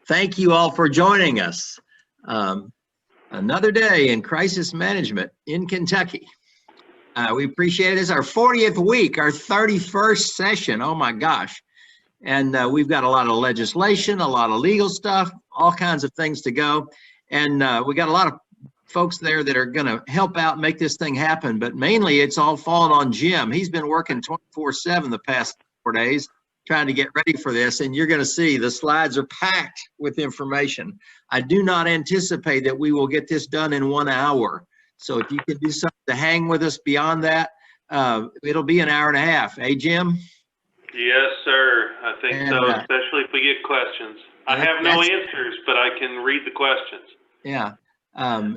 Thank you all for joining us. Another day in crisis management in Kentucky. We appreciate it. It's our 40th week, our 31st session. Oh my gosh. And we've got a lot of legislation, a lot of legal stuff, all kinds of things to go. And we got a lot of folks there that are going to help out make this thing happen. But mainly it's all fallen on Jim. He's been working 24/7 the past 4 days trying to get ready for this. And you're going to see the slides are packed with information. I do not anticipate that we will get this done in 1 hour. So if you can do something to hang with us beyond that, it'll be an hour and a half. Hey, Jim? Yes, sir. I think so, especially if we get questions. I have no answers, but I can read the questions. Yeah,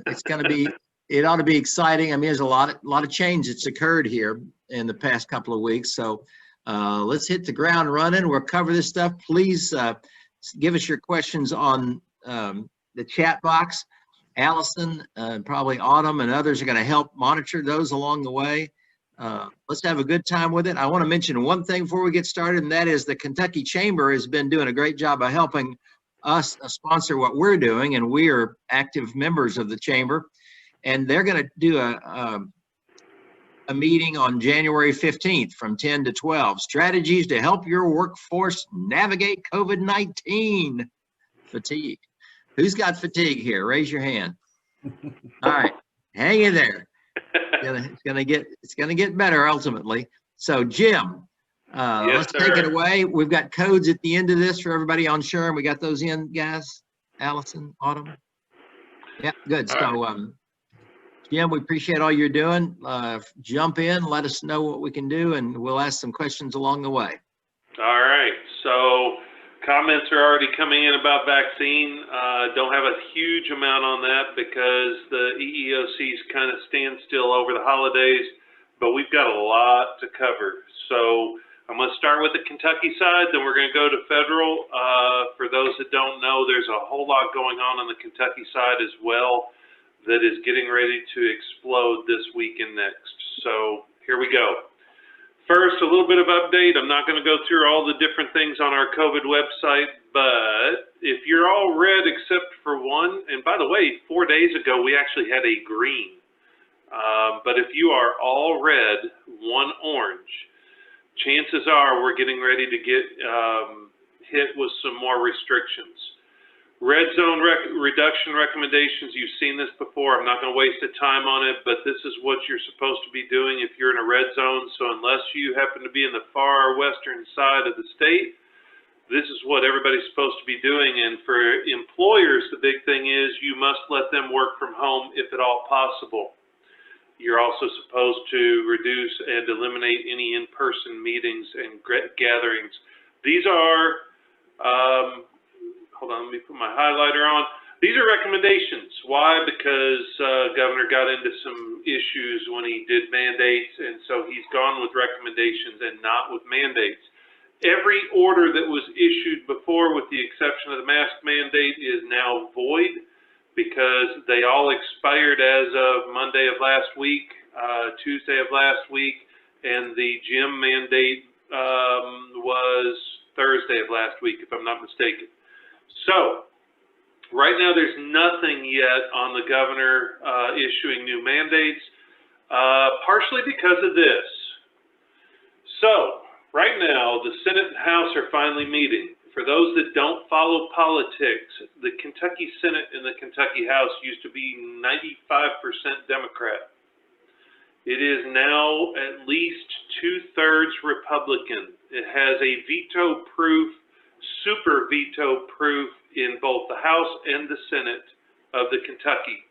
it's going to be, it ought to be exciting. I mean, there's a lot of change that's occurred here in the past couple of weeks. So let's hit the ground running. We'll cover this stuff. Please give us your questions on the chat box. Allison, probably Autumn and others are going to help monitor those along the way. Let's have a good time with it. I want to mention one thing before we get started, and that is the Kentucky Chamber has been doing a great job of helping us sponsor what we're doing, and we are active members of the Chamber. And they're going to do a meeting on January 15th from 10 to 12. Strategies to help your workforce navigate COVID-19 fatigue. Who's got fatigue here? Raise your hand. All right, hang in there. It's gonna get better ultimately. So Jim, Yes, let's sir. take it away. We've got codes at the end of this for everybody on Sherm. We got those in, guys. Allison, Autumn. Yeah, good. So Jim, we appreciate all you're doing. Jump in, let us know what we can do, and we'll ask some questions along the way. All right. So comments are already coming in about vaccine. Don't have a huge amount on that because the EEOC's kind of stand still over the holidays, but we've got a lot to cover. So I'm going to start with the Kentucky side, then we're going to go to federal. For those that don't know, there's a whole lot going on the Kentucky side as well that is getting ready to explode this week and next. So here we go. First, a little bit of update. I'm not going to go through all the different things on our COVID website, but if you're all red except for one, and by the way, 4 days ago, we actually had a green. But if you are all red, one orange, chances are we're getting ready to get hit with some more restrictions. Red zone reduction recommendations, you've seen this before. I'm not going to waste the time on it, but this is what you're supposed to be doing if you're in a red zone. So unless you happen to be in the far western side of the state, this is what everybody's supposed to be doing. And for employers, the big thing is you must let them work from home if at all possible. You're also supposed to reduce and eliminate any in-person meetings and gatherings. These are hold on, let me put my highlighter on. These are recommendations. Why? Because Governor got into some issues when he did mandates, and so he's gone with recommendations and not with mandates. Every order that was issued before, with the exception of the mask mandate, is now void because they all expired as of Monday of last week, Tuesday of last week, and the gym mandate was Thursday of last week, if I'm not mistaken. So right now there's nothing yet on the governor issuing new mandates, partially because of this. So right now the Senate and House are finally meeting. For those that don't follow politics, the Kentucky Senate and the Kentucky House used to be 95% Democrat. It is now at least 2/3 Republican. It has a veto-proof, super veto-proof in both the House and the Senate of the Kentucky.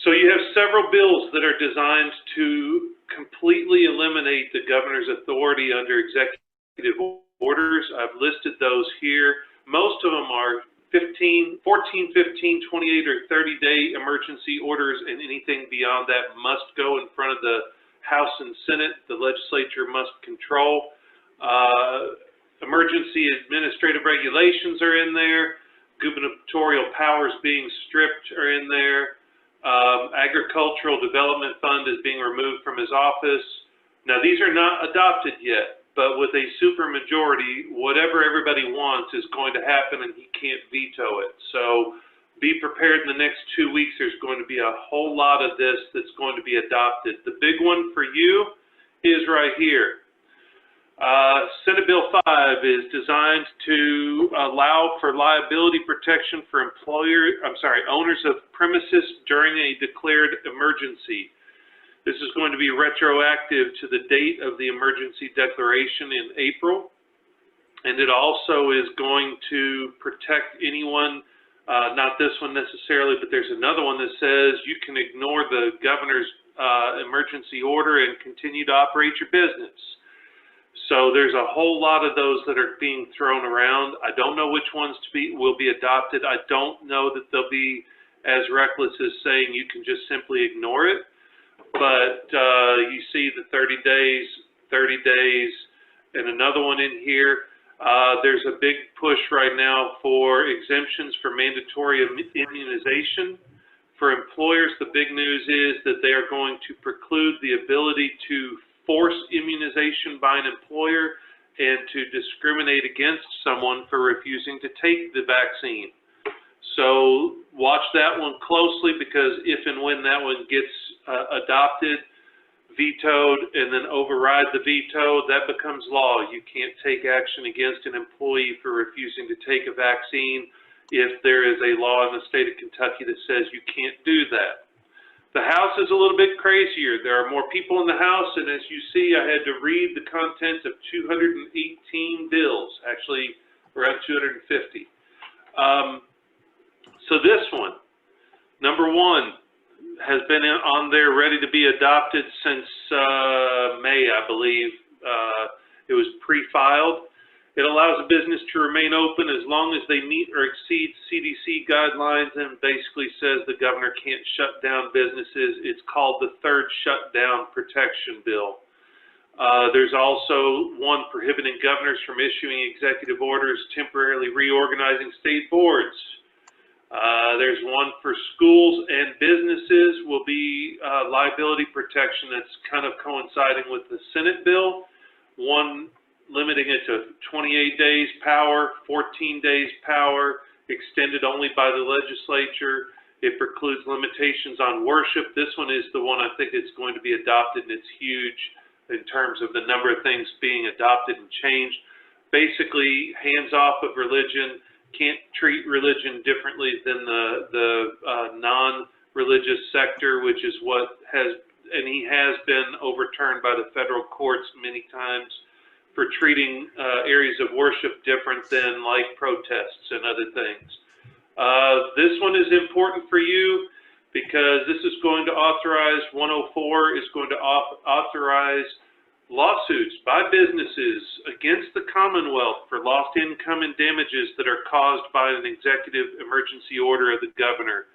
So you have several bills that are designed to completely eliminate the governor's authority under executive orders. I've listed those here. Most of them are 14, 15, 28, or 30-day emergency orders, and anything beyond that must go in front of the House and Senate. The legislature must control. Emergency administrative regulations are in there. Gubernatorial powers being stripped are in there. Agricultural Development Fund is being removed from his office. Now, these are not adopted yet. but with a supermajority, whatever everybody wants is going to happen, and he can't veto it. So be prepared in the next 2 weeks. There's going to be a whole lot of this that's going to be adopted. The big one for you is right here. Senate Bill 5 is designed to allow for liability protection for owners of premises during a declared emergency. This is going to be retroactive to the date of the emergency declaration in April. And it also is going to protect anyone, not this one necessarily, but there's another one that says you can ignore the governor's emergency order and continue to operate your business. So there's a whole lot of those that are being thrown around. I don't know which ones will be adopted. I don't know that they'll be as reckless as saying you can just simply ignore it. But you see the 30 days, and another one in here. There's a big push right now for exemptions for mandatory immunization. For employers, the big news is that they are going to preclude the ability to force immunization by an employer and to discriminate against someone for refusing to take the vaccine. So watch that one closely, because if and when that one gets adopted, vetoed, and then override the veto, that becomes law. You can't take action against an employee for refusing to take a vaccine if there is a law in the state of Kentucky that says you can't do that. The House is a little bit crazier. There are more people in the House, and as you see, I had to read the contents of 218 bills, actually around 250. So this one, number one, has been on there ready to be adopted since May, I believe. It was pre-filed. It allows a business to remain open as long as they meet or exceed CDC guidelines, and basically says the governor can't shut down businesses. It's called the Third Shutdown Protection Bill. There's also one prohibiting governors from issuing executive orders temporarily reorganizing state boards. There's one for schools and businesses will be liability protection that's kind of coinciding with the Senate bill. One limiting it to 28 days power, 14 days power, extended only by the legislature. It precludes limitations on worship. This one is the one I think it's going to be adopted, and it's huge in terms of the number of things being adopted and changed. Basically, hands off of religion. Can't treat religion differently than the non-religious sector, which is what has, and he has been overturned by the federal courts many times for treating areas of worship different than like protests and other things. This one is important for you because this is going to authorize, 104 is going to authorize lawsuits by businesses against the Commonwealth for lost income and damages that are caused by an executive emergency order of the governor.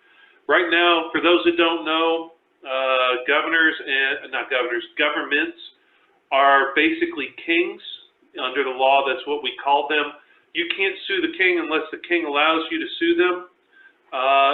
Right now, for those that don't know, governments are basically kings. Under the law, that's what we call them. You can't sue the king unless the king allows you to sue them.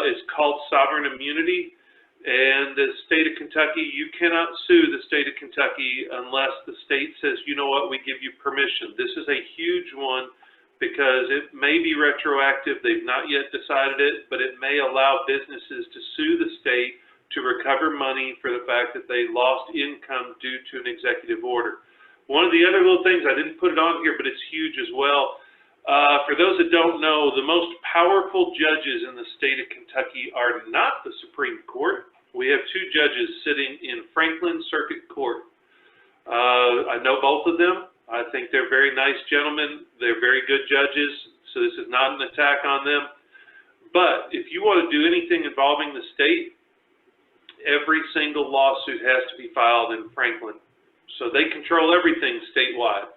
It's called sovereign immunity. And the state of Kentucky, you cannot sue the state of Kentucky unless the state says, you know what, we give you permission. This is a huge one because it may be retroactive. They've not yet decided it, but it may allow businesses to sue the state to recover money for the fact that they lost income due to an executive order. One of the other little things, I didn't put it on here, but it's huge as well. For those that don't know, the most powerful judges in the state of Kentucky are not the Supreme Court. We have two judges sitting in Franklin Circuit Court. I know both of them. I think they're very nice gentlemen. They're very good judges, so this is not an attack on them. But if you want to do anything involving the state, every single lawsuit has to be filed in Franklin. So they control everything statewide.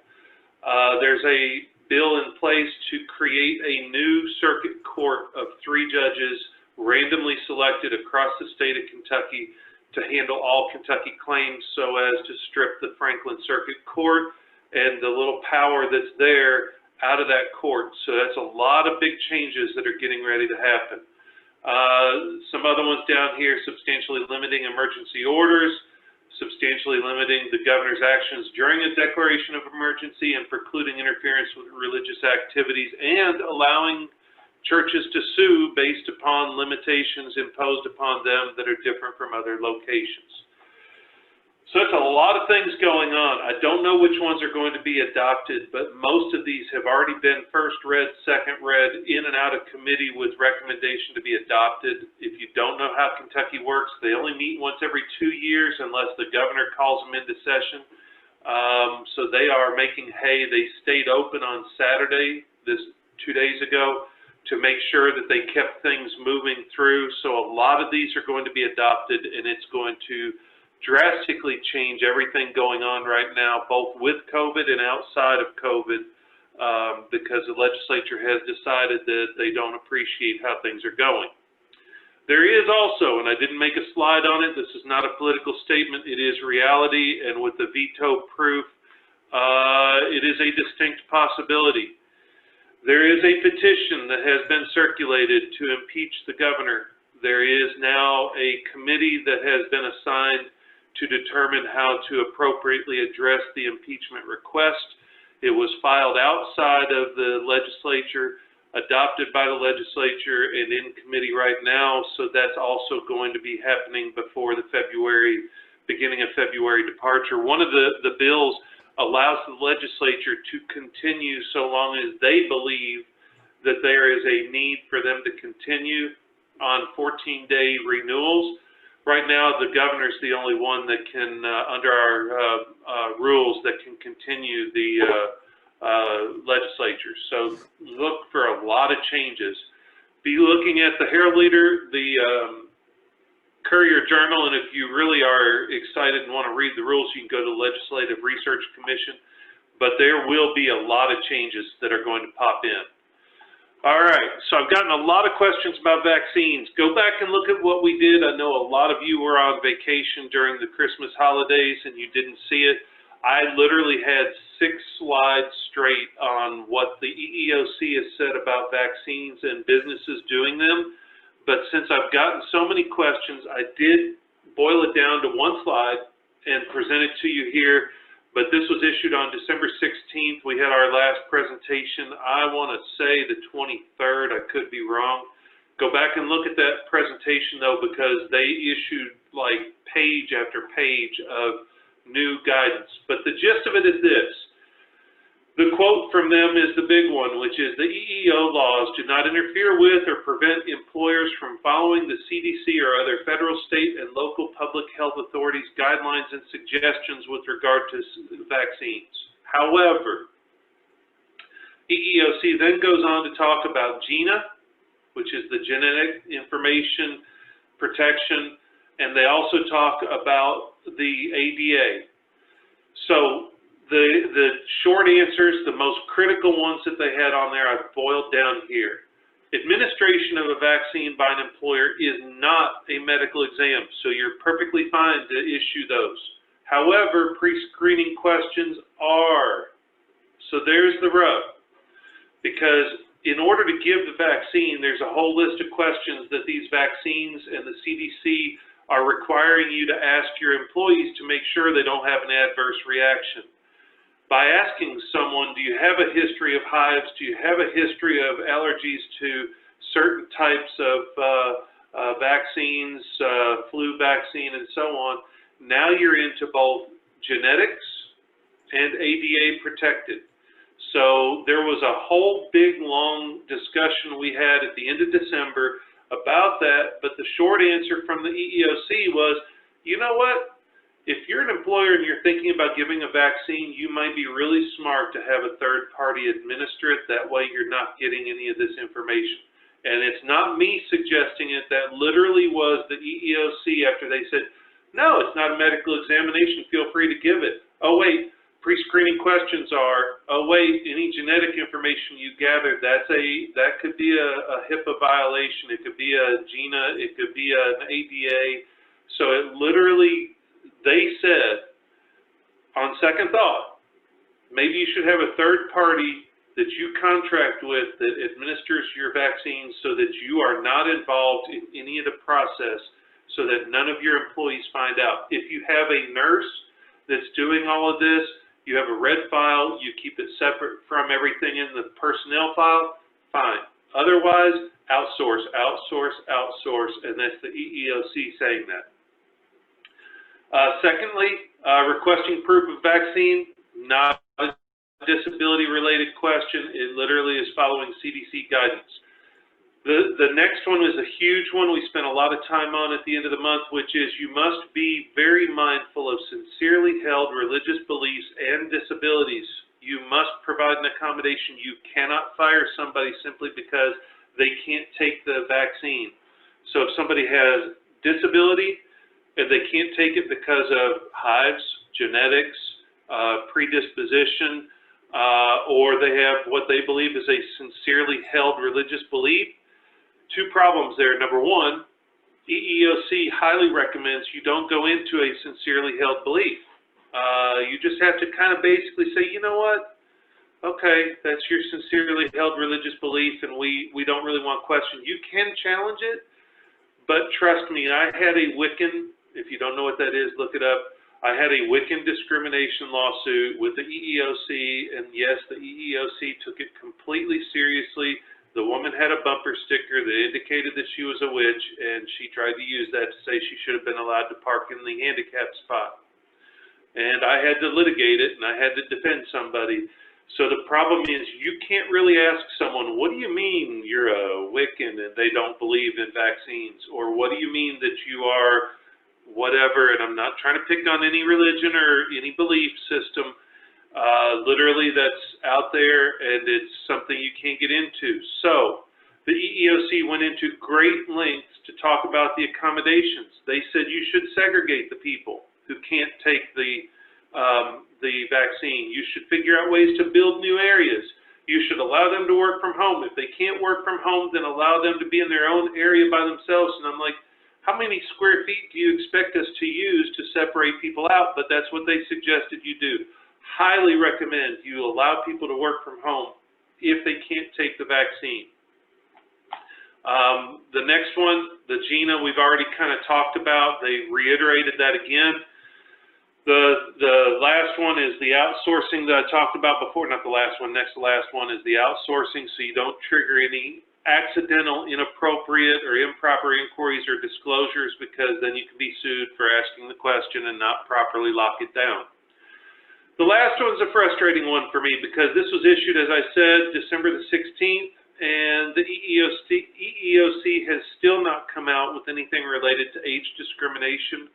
There's a bill in place to create a new circuit court of 3 judges randomly selected across the state of Kentucky to handle all Kentucky claims so as to strip the Franklin Circuit Court and the little power that's there out of that court. So that's a lot of big changes that are getting ready to happen. Some other ones down here, substantially limiting emergency orders, substantially limiting the governor's actions during a declaration of emergency and precluding interference with religious activities, and allowing churches to sue based upon limitations imposed upon them that are different from other locations. So it's a lot of things going on. I don't know which ones are going to be adopted, but most of these have already been first read, second read, in and out of committee with recommendation to be adopted. If you don't know how Kentucky works, they only meet once every 2 years unless the governor calls them into session. So they are making hay. They stayed open on Saturday, 2 days ago, to make sure that they kept things moving through. So a lot of these are going to be adopted, and it's going to drastically change everything going on right now, both with COVID and outside of COVID, because the legislature has decided that they don't appreciate how things are going. There is also, and I didn't make a slide on it, this is not a political statement, it is reality, and with the veto proof, it is a distinct possibility. There is a petition that has been circulated to impeach the governor. There is now a committee that has been assigned to determine how to appropriately address the impeachment request. It was filed outside of the legislature, adopted by the legislature, and in committee right now, so that's also going to be happening before the beginning of February departure. One of the bills allows the legislature to continue so long as they believe that there is a need for them to continue on 14-day renewals. Right now, the governor's the only one that can, under our rules, that can continue the legislature. So look for a lot of changes. Be looking at the Herald Leader, the Courier Journal, and if you really are excited and want to read the rules, you can go to the Legislative Research Commission. But there will be a lot of changes that are going to pop in. All right, so I've gotten a lot of questions about vaccines. Go back and look at what we did. I know a lot of you were on vacation during the Christmas holidays and you didn't see it. I literally had 6 slides straight on what the EEOC has said about vaccines and businesses doing them. But since I've gotten so many questions, I did boil it down to 1 slide and present it to you here. But this was issued on December 16th. We had our last presentation, I want to say the 23rd, I could be wrong. Go back and look at that presentation though, because they issued like page after page of new guidance. But the gist of it is this. The quote from them is the big one, which is the EEO laws do not interfere with or prevent employers from following the CDC or other federal, state, and local public health authorities' guidelines and suggestions with regard to vaccines. However, EEOC then goes on to talk about GINA, which is the Genetic Information Protection, and they also talk about the ADA. So the short answers, the most critical ones that they had on there, I've boiled down here. Administration of a vaccine by an employer is not a medical exam, so you're perfectly fine to issue those. However, pre-screening questions are. So there's the rub. Because in order to give the vaccine, there's a whole list of questions that these vaccines and the CDC are requiring you to ask your employees to make sure they don't have an adverse reaction. By asking someone, do you have a history of hives? Do you have a history of allergies to certain types of vaccines, flu vaccine, and so on? Now you're into both genetics and ADA protected. So there was a whole big, long discussion we had at the end of December about that, but the short answer from the EEOC was, you know what? If you're an employer and you're thinking about giving a vaccine, you might be really smart to have a third party administer it. That way you're not getting any of this information. And it's not me suggesting it. That literally was the EEOC after they said, no, it's not a medical examination. Feel free to give it. Oh, wait, pre-screening questions are, oh, wait, any genetic information you gather, that could be a HIPAA violation. It could be a GINA. It could be an ADA. So it literally, they said, on second thought, maybe you should have a third party that you contract with that administers your vaccines so that you are not involved in any of the process so that none of your employees find out. If you have a nurse that's doing all of this, you have a red file, you keep it separate from everything in the personnel file, fine. Otherwise, outsource, outsource, outsource, and that's the EEOC saying that. Secondly, requesting proof of vaccine, not a disability-related question. It literally is following CDC guidance. The next one is a huge one we spent a lot of time on at the end of the month, which is you must be very mindful of sincerely held religious beliefs and disabilities. You must provide an accommodation. You cannot fire somebody simply because they can't take the vaccine. So if somebody has disability and they can't take it because of hives, genetics, predisposition, or they have what they believe is a sincerely held religious belief, two problems there. Number one, EEOC highly recommends you don't go into a sincerely held belief. You just have to kind of basically say, you know what? Okay, that's your sincerely held religious belief, and we don't really want question. You can challenge it, but trust me, I had a Wiccan, if you don't know what that is, look it up. I had a Wiccan discrimination lawsuit with the EEOC, and yes, the EEOC took it completely seriously. The woman had a bumper sticker that indicated that she was a witch, and she tried to use that to say she should have been allowed to park in the handicapped spot. And I had to litigate it, and I had to defend somebody. So the problem is you can't really ask someone, what do you mean you're a Wiccan and they don't believe in vaccines? Or what do you mean that you are whatever? And I'm not trying to pick on any religion or any belief system. Literally, that's out there, and it's something you can't get into. So the EEOC went into great lengths to talk about the accommodations. They said you should segregate the people who can't take the vaccine. You should figure out ways to build new areas. You should allow them to work from home. If they can't work from home, then allow them to be in their own area by themselves. And I'm like, how many square feet do you expect us to use to separate people out? But that's what they suggested you do. Highly recommend you allow people to work from home if they can't take the vaccine. The next one, the GINA, we've already kind of talked about. They reiterated that again. The last one is the outsourcing that I talked about before. Not the last one, next to last one is the outsourcing, so you don't trigger any accidental, inappropriate, or improper inquiries or disclosures, because then you can be sued for asking the question and not properly lock it down. The last one's a frustrating one for me because this was issued, as I said, December the 16th, and the EEOC has still not come out with anything related to age discrimination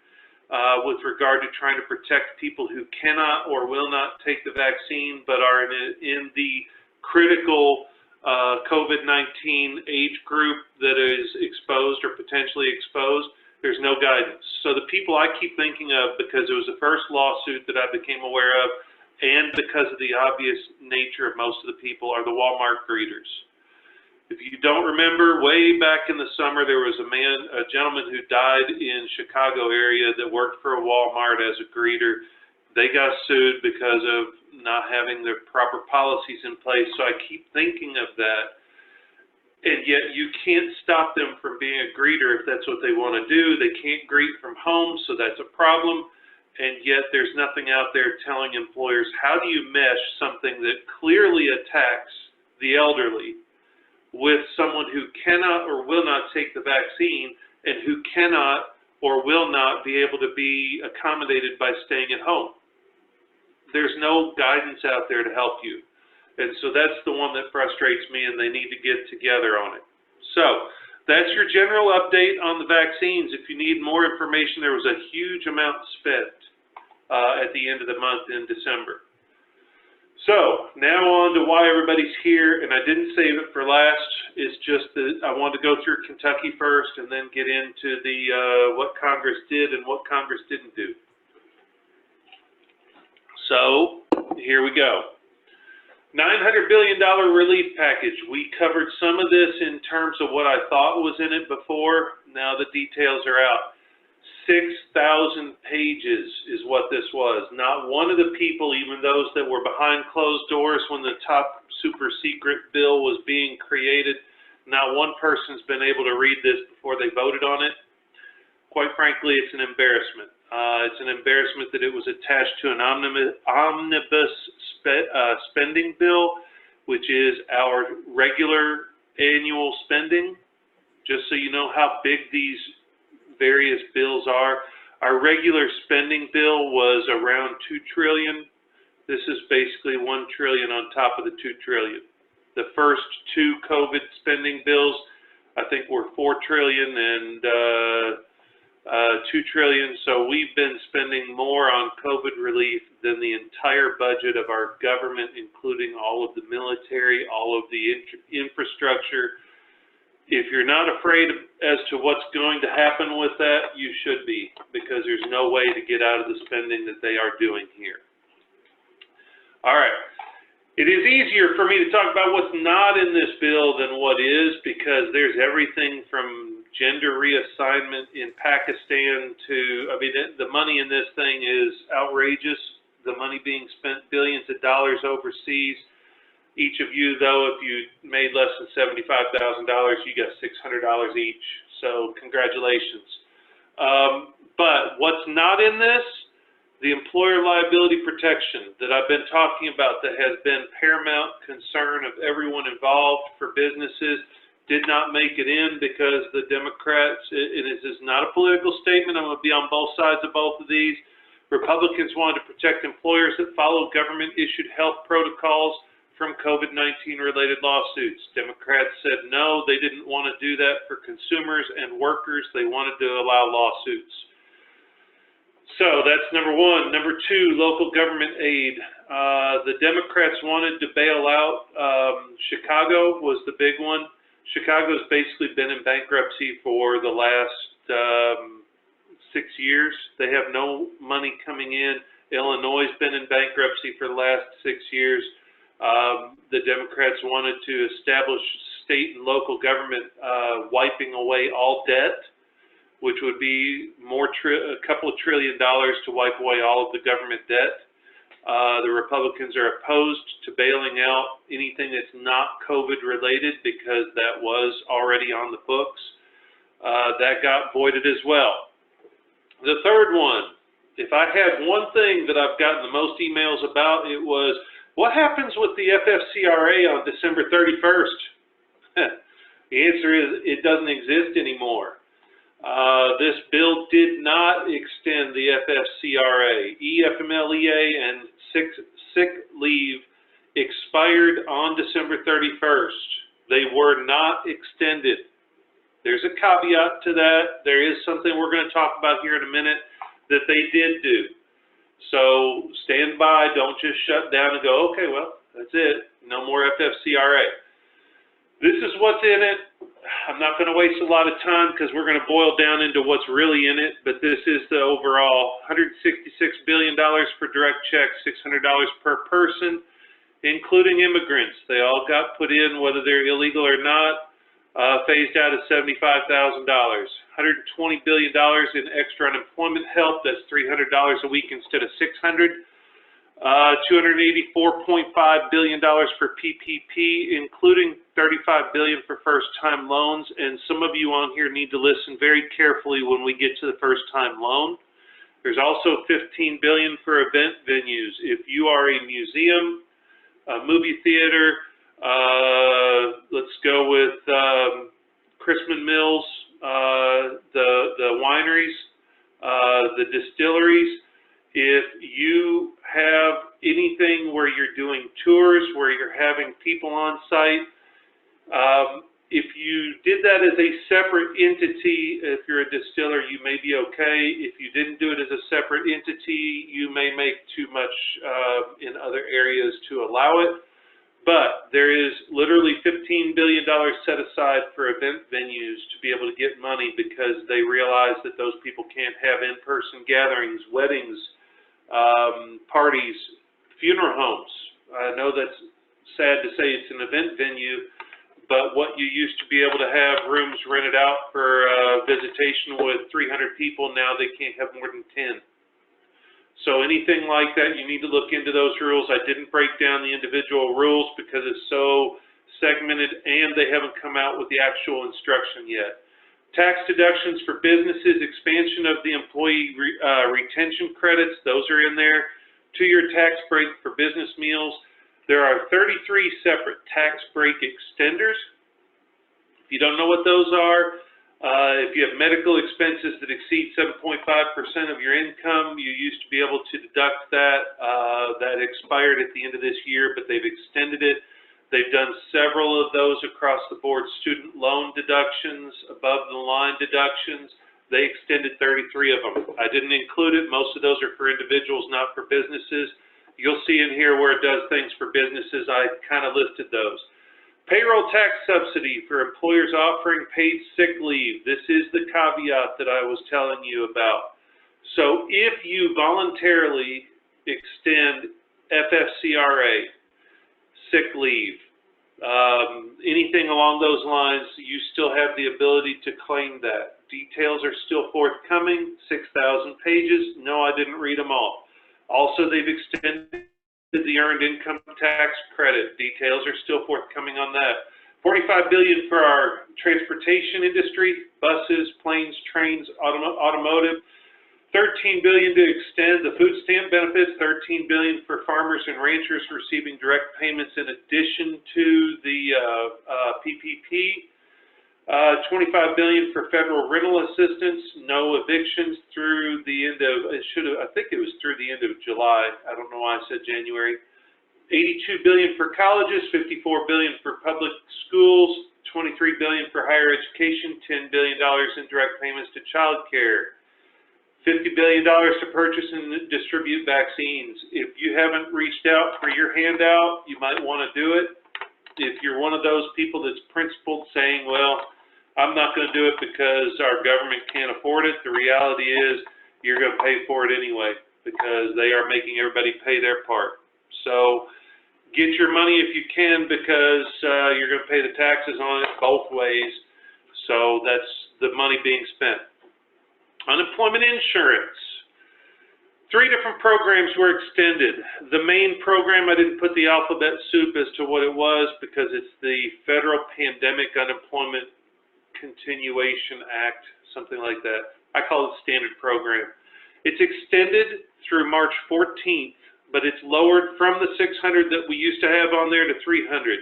with regard to trying to protect people who cannot or will not take the vaccine but are in the critical COVID-19 age group that is exposed or potentially exposed. There's no guidance. So the people I keep thinking of, because it was the first lawsuit that I became aware of, and because of the obvious nature of most of the people, are the Walmart greeters. If you don't remember, way back in the summer, there was a gentleman who died in Chicago area that worked for a Walmart as a greeter. They got sued because of not having the proper policies in place. So I keep thinking of that. And yet you can't stop them from being a greeter if that's what they want to do. They can't greet from home, so that's a problem. And yet there's nothing out there telling employers, how do you mesh something that clearly attacks the elderly with someone who cannot or will not take the vaccine and who cannot or will not be able to be accommodated by staying at home? There's no guidance out there to help you. And so that's the one that frustrates me, and they need to get together on it. So that's your general update on the vaccines. If you need more information, there was a huge amount spent at the end of the month in December. So now on to why everybody's here, and I didn't save it for last. It's just that I wanted to go through Kentucky first and then get into the what Congress did and what Congress didn't do. So here we go. $900 billion relief package. We covered some of this in terms of what I thought was in it before. Now the details are out. 6,000 pages is what this was. Not one of the people, even those that were behind closed doors when the top super secret bill was being created, not one person's been able to read this before they voted on it. quite frankly, it's an embarrassment. It's an embarrassment that it was attached to an omnibus spending bill, which is our regular annual spending. Just so you know how big these various bills are. Our regular spending bill was around $2 trillion. This is basically $1 trillion on top of the $2 trillion. The first two COVID spending bills, I think, were $4 trillion and $2 trillion. So we've been spending more on COVID relief than the entire budget of our government, including all of the military, all of the infrastructure. If you're not afraid as to what's going to happen with that, you should be, because there's no way to get out of the spending that they are doing here. All right. It is easier for me to talk about what's not in this bill than what is, because there's everything from gender reassignment in Pakistan to, I mean, the money in this thing is outrageous. The money being spent, billions of dollars overseas. Each of you, though, if you made less than $75,000, you got $600 each. So congratulations. But what's not in this? The employer liability protection that I've been talking about, that has been paramount concern of everyone involved for businesses, did not make it in because the Democrats, and this is not a political statement, I'm going to be on both sides of both of these. Republicans wanted to protect employers that follow government-issued health protocols from COVID-19 related lawsuits. Democrats said no, they didn't want to do that for consumers and workers. They wanted to allow lawsuits. So that's number one. Number two, local government aid. The Democrats wanted to bail out. Chicago was the big one. Chicago's basically been in bankruptcy for the last 6 years. They have no money coming in. Illinois has been in bankruptcy for the last 6 years. The Democrats wanted to establish state and local government wiping away all debt, which would be a couple of $1 trillion to wipe away all of the government debt. The Republicans are opposed to bailing out anything that's not COVID related because that was already on the books. That got voided as well. The third one, if I had one thing that I've gotten the most emails about, it was, what happens with the FFCRA on December 31st? The answer is it doesn't exist anymore. This bill did not extend the FFCRA. EFMLEA and sick leave expired on December 31st. They were not extended. There's a caveat to that. There is something we're going to talk about here in a minute that they did do. So stand by, don't just shut down and go, okay, well, that's it. No more FFCRA. This is what's in it. I'm not going to waste a lot of time because we're going to boil down into what's really in it, but this is the overall $166 billion for direct checks, $600 per person, including immigrants. They all got put in, whether they're illegal or not, phased out at $75,000. $120 billion in extra unemployment help. That's $300 a week instead of $600. $284.5 billion for PPP, including $35 billion for first-time loans. And some of you on here need to listen very carefully when we get to the first-time loan. There's also $15 billion for event venues. If you are a museum, a movie theater, let's go with Chrisman Mills, the wineries, the distilleries. If you have anything where you're doing tours, where you're having people on site, if you did that as a separate entity, if you're a distiller, you may be okay. If you didn't do it as a separate entity, you may make too much in other areas to allow it. But there is literally $15 billion set aside for event venues to be able to get money because they realize that those people can't have in-person gatherings, weddings, parties, funeral homes. I know that's sad to say it's an event venue, but what you used to be able to have rooms rented out for visitation with 300 people, now they can't have more than 10. So anything like that, you need to look into those rules. I didn't break down the individual rules because it's so segmented and they haven't come out with the actual instruction yet. Tax deductions for businesses, expansion of the employee retention credits, those are in there. 2-year tax break for business meals. There are 33 separate tax break extenders. If you don't know what those are, if you have medical expenses that exceed 7.5% of your income, you used to be able to deduct that. That expired at the end of this year, but they've extended it. They've done several of those across the board. Student loan deductions, above the line deductions, they extended 33 of them. I didn't include it. Most of those are for individuals, not for businesses. You'll see in here where it does things for businesses. I kind of listed those. Payroll tax subsidy for employers offering paid sick leave. This is the caveat that I was telling you about. So if you voluntarily extend FFCRA, sick leave, anything along those lines, you still have the ability to claim that. Details are still forthcoming, 6,000 pages. No, I didn't read them all. Also, they've extended the earned income tax credit. Details are still forthcoming on that. $45 billion for our transportation industry, buses, planes, trains, automotive. $13 billion to extend the food stamp benefits. $13 billion for farmers and ranchers receiving direct payments in addition to the PPP. $25 billion for federal rental assistance. No evictions through the end of, I think it was through the end of July. I don't know why I said January. $82 billion for colleges, $54 billion for public schools, $23 billion for higher education, $10 billion in direct payments to child care, $50 billion to purchase and distribute vaccines. If you haven't reached out for your handout, you might want to do it. If you're one of those people that's principled saying, well, I'm not going to do it because our government can't afford it, the reality is you're going to pay for it anyway because they are making everybody pay their part. So get your money if you can because you're going to pay the taxes on it both ways. So that's the money being spent. Unemployment insurance. 3 different programs were extended. The main program, I didn't put the alphabet soup as to what it was because it's the Federal Pandemic Unemployment Continuation Act, something like that. I call it standard program. It's extended through March 14th, but it's lowered from the 600 that we used to have on there to 300.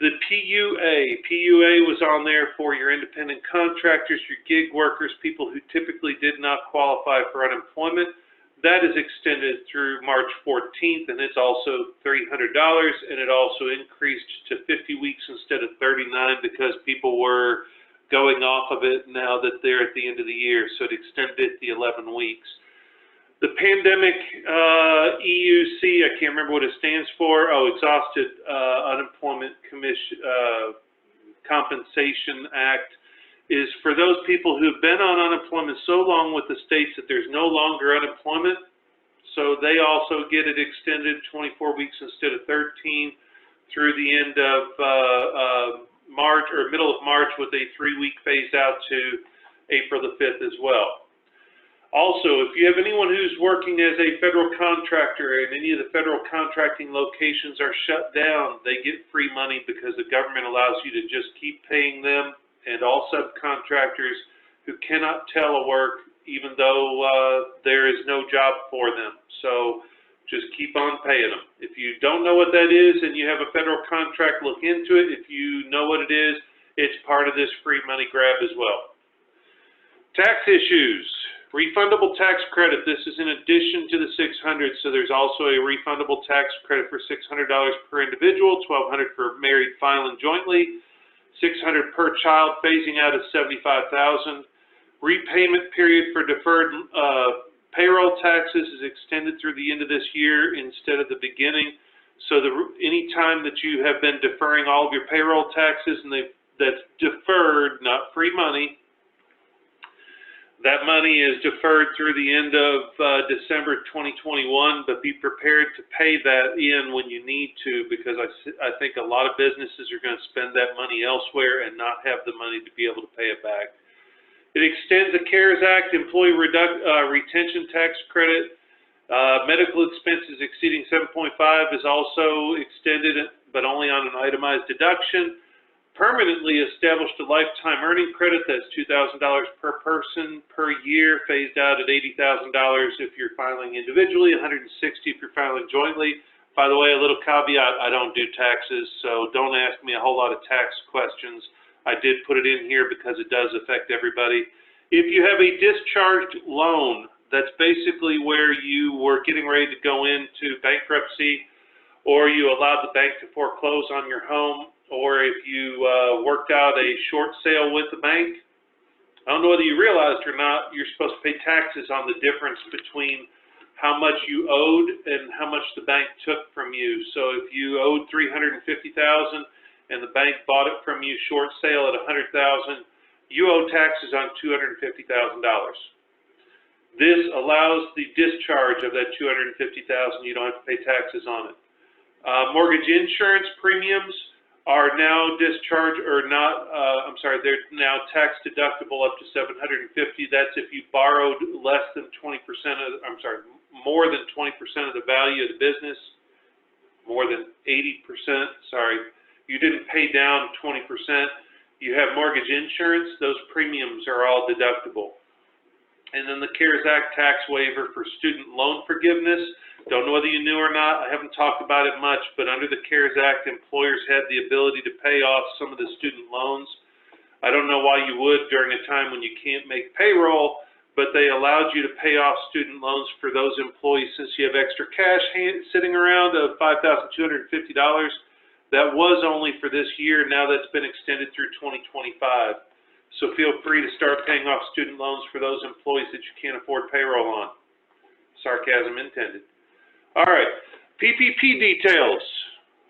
The PUA was on there for your independent contractors, your gig workers, people who typically did not qualify for unemployment. That is extended through March 14th, and it's also $300, and it also increased to 50 weeks instead of 39 because people were going off of it now that they're at the end of the year, so it extended it the 11 weeks. The Pandemic EUC, I can't remember what it stands for. Oh, Exhausted Unemployment Compensation Act is for those people who've been on unemployment so long with the states that there's no longer unemployment. So they also get it extended 24 weeks instead of 13 through the end of March or middle of March with a 3-week phase out to April the 5th as well. Also, if you have anyone who's working as a federal contractor and any of the federal contracting locations are shut down, they get free money because the government allows you to just keep paying them and all subcontractors who cannot telework even though there is no job for them. So just keep on paying them. If you don't know what that is and you have a federal contract, look into it. If you know what it is, it's part of this free money grab as well. Tax issues. Refundable tax credit, this is in addition to the $600, so there's also a refundable tax credit for $600 per individual, $1,200 for married filing jointly, $600 per child, phasing out of $75,000. Repayment period for deferred payroll taxes is extended through the end of this year instead of the beginning. So any time that you have been deferring all of your payroll taxes and that's deferred, not free money, that money is deferred through the end of December 2021, but be prepared to pay that in when you need to because I think a lot of businesses are going to spend that money elsewhere and not have the money to be able to pay it back. It extends the CARES Act employee retention tax credit. Medical expenses exceeding 7.5 is also extended, but only on an itemized deduction. permanently established a lifetime earning credit that's $2,000 per person per year, phased out at $80,000 if you're filing individually, $160 if you're filing jointly. By the way, a little caveat, I don't do taxes, so don't ask me a whole lot of tax questions. I did put it in here because it does affect everybody. If you have a discharged loan, that's basically where you were getting ready to go into bankruptcy, or you allowed the bank to foreclose on your home, or if you worked out a short sale with the bank. I don't know whether you realized or not, you're supposed to pay taxes on the difference between how much you owed and how much the bank took from you. So if you owed $350,000 and the bank bought it from you short sale at $100,000, you owe taxes on $250,000. This allows the discharge of that $250,000. You don't have to pay taxes on it. Mortgage insurance premiums are now discharged, or not, they're now tax deductible up to $750. That's if you borrowed less than 20% of, more than 20% of the value of the business, more than 80%, you didn't pay down 20%. You have mortgage insurance, those premiums are all deductible. And then the CARES Act tax waiver for student loan forgiveness. Don't know whether you knew or not, I haven't talked about it much, but under the CARES Act, employers had the ability to pay off some of the student loans. I don't know why you would during a time when you can't make payroll, but they allowed you to pay off student loans for those employees since you have extra cash sitting around of $5,250. That was only for this year. Now that's been extended through 2025. So feel free to start paying off student loans for those employees that you can't afford payroll on. Sarcasm intended. All right, PPP details.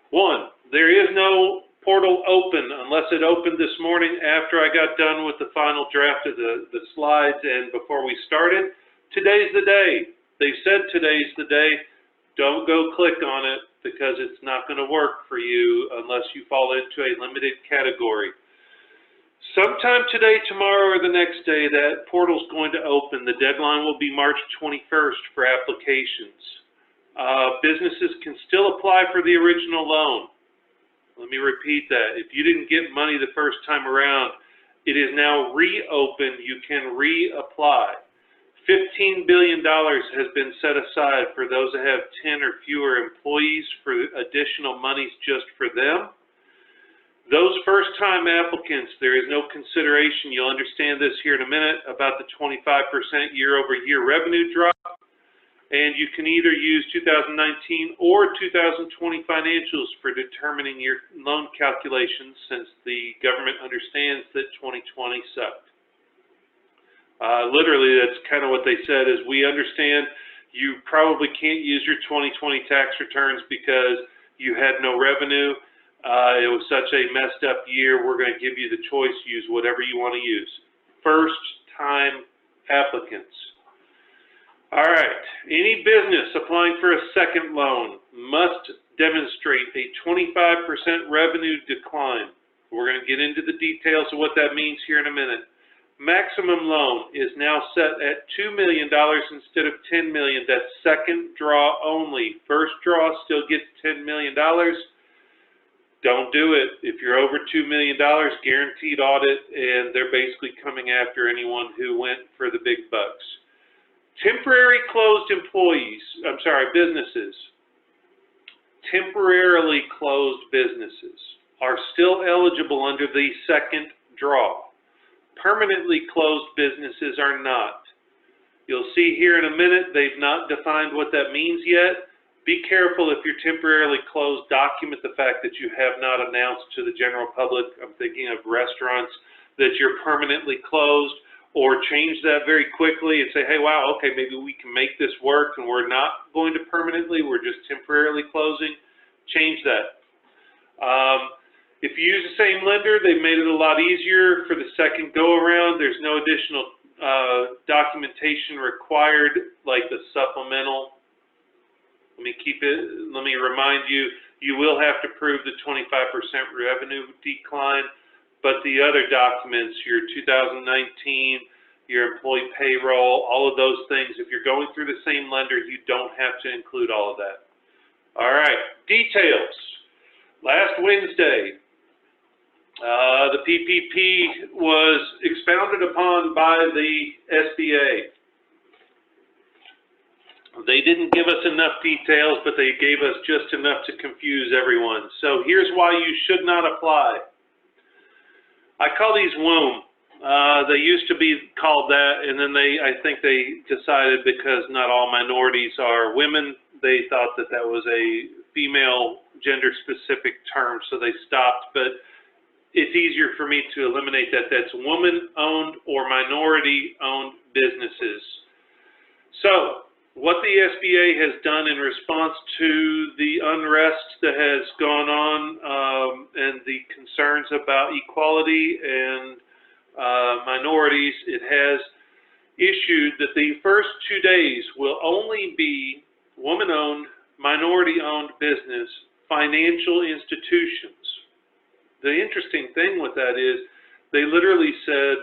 1, there is no portal open unless it opened this morning after I got done with the final draft of the slides and before we started. Today's the day. They said today's the day. Don't go click on it because it's not going to work for you unless you fall into a limited category. Sometime today, tomorrow, or the next day, that portal's going to open. The deadline will be March 21st for applications. Businesses can still apply for the original loan. Let me repeat that. If you didn't get money the first time around, it is now reopened. You can reapply. $15 billion has been set aside for those that have 10 or fewer employees for additional monies just for them. Those first-time applicants, there is no consideration, you'll understand this here in a minute, about the 25% year-over-year revenue drop. And you can either use 2019 or 2020 financials for determining your loan calculations, since the government understands that 2020 sucked. Literally, that's kind of what they said, is we understand you probably can't use your 2020 tax returns because you had no revenue. It was such a messed up year. We're going to give you the choice, use whatever you want to use. First-time applicants. All right, any business applying for a second loan must demonstrate a 25% revenue decline. We're going to get into the details of what that means here in a minute. Maximum loan is now set at $2 million instead of $10 million. That's second draw only. First draw still gets $10 million. Don't do it. If you're over $2 million, guaranteed audit, and they're basically coming after anyone who went for the big bucks. Temporary closed businesses. Temporarily closed businesses are still eligible under the second draw. Permanently closed businesses are not. You'll see here in a minute, they've not defined what that means yet. Be careful if you're temporarily closed, document the fact that you have not announced to the general public, I'm thinking of restaurants, that you're permanently closed, or change that very quickly and say, hey, wow, okay, maybe we can make this work and we're not going to permanently, we're just temporarily closing. Change that. If you use the same lender, they've made it a lot easier for the second go-around. There's no additional documentation required, like the supplemental. Let me remind you, you will have to prove the 25% revenue decline, but the other documents, your 2019, your employee payroll, all of those things, if you're going through the same lender, you don't have to include all of that. All right, details. Last Wednesday, The PPP was expounded upon by the SBA. They didn't give us enough details, but they gave us just enough to confuse everyone. So here's why you should not apply. I call these womb. They used to be called that, and then I think they decided because not all minorities are women, they thought that that was a female gender-specific term, so they stopped. But it's easier for me to eliminate that. That's woman-owned or minority-owned businesses. So what the SBA has done in response to the unrest that has gone on and the concerns about equality and minorities, it has issued that the first 2 days will only be woman-owned, minority-owned business, financial institutions. The interesting thing with that is they literally said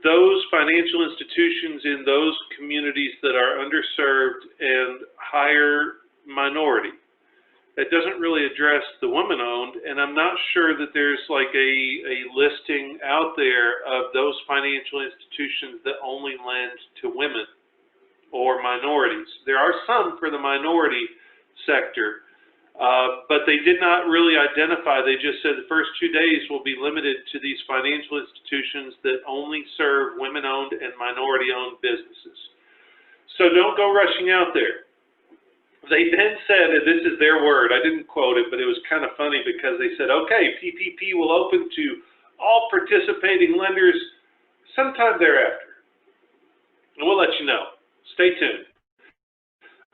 those financial institutions in those communities that are underserved and higher minority. That doesn't really address the woman-owned, and I'm not sure that there's like a listing out there of those financial institutions that only lend to women or minorities. There are some for the minority sector, but they did not really identify. They just said the first 2 days will be limited to these financial institutions that only serve women-owned and minority-owned businesses. So don't go rushing out there. They then said, and this is their word, I didn't quote it, but it was kind of funny because they said, okay, PPP will open to all participating lenders sometime thereafter. And we'll let you know. Stay tuned.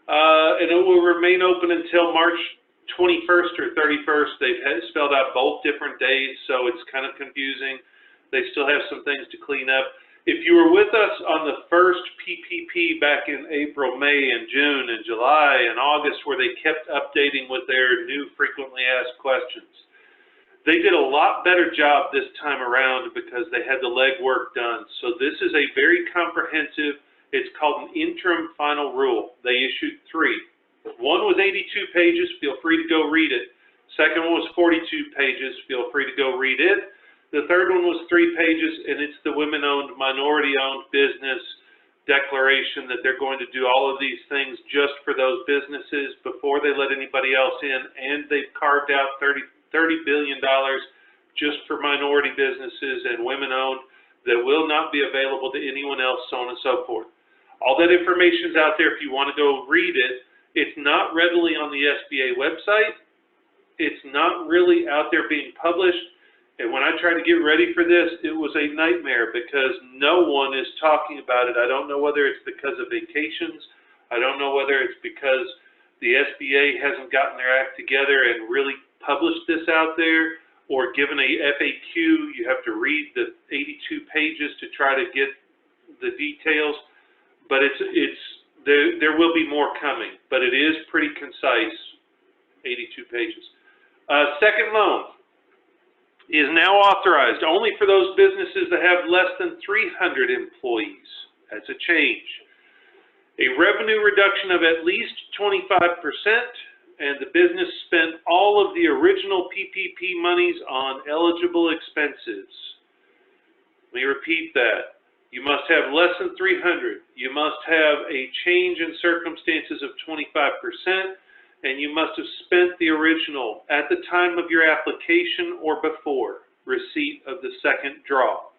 And it will remain open until March 21st or 31st. They've spelled out both different days, so it's kind of confusing. They still have some things to clean up. If you were with us on the first PPP back in April, May, and June, and July, and August, where they kept updating with their new frequently asked questions, they did a lot better job this time around because they had the legwork done. So this is a very comprehensive, it's called an interim final rule. They issued 3. One was 82 pages, feel free to go read it. Second one was 42 pages, feel free to go read it. The third one was 3 pages, and it's the women-owned, minority-owned business declaration that they're going to do all of these things just for those businesses before they let anybody else in, and they've carved out $30 billion just for minority businesses and women-owned that will not be available to anyone else, so on and so forth. All that information's out there if you want to go read it. It's not readily on the SBA website. It's not really out there being published. And when I tried to get ready for this, it was a nightmare because no one is talking about it. I don't know whether it's because of vacations. I don't know whether it's because the SBA hasn't gotten their act together and really published this out there, or given a FAQ, you have to read the 82 pages to try to get the details. But there will be more coming, but it is pretty concise, 82 pages. Second loan is now authorized only for those businesses that have less than 300 employees. That's a change. A revenue reduction of at least 25%, and the business spent all of the original PPP monies on eligible expenses. Let me repeat that. You must have less than 300. You must have a change in circumstances of 25%. And you must have spent the original at the time of your application or before receipt of the second draw.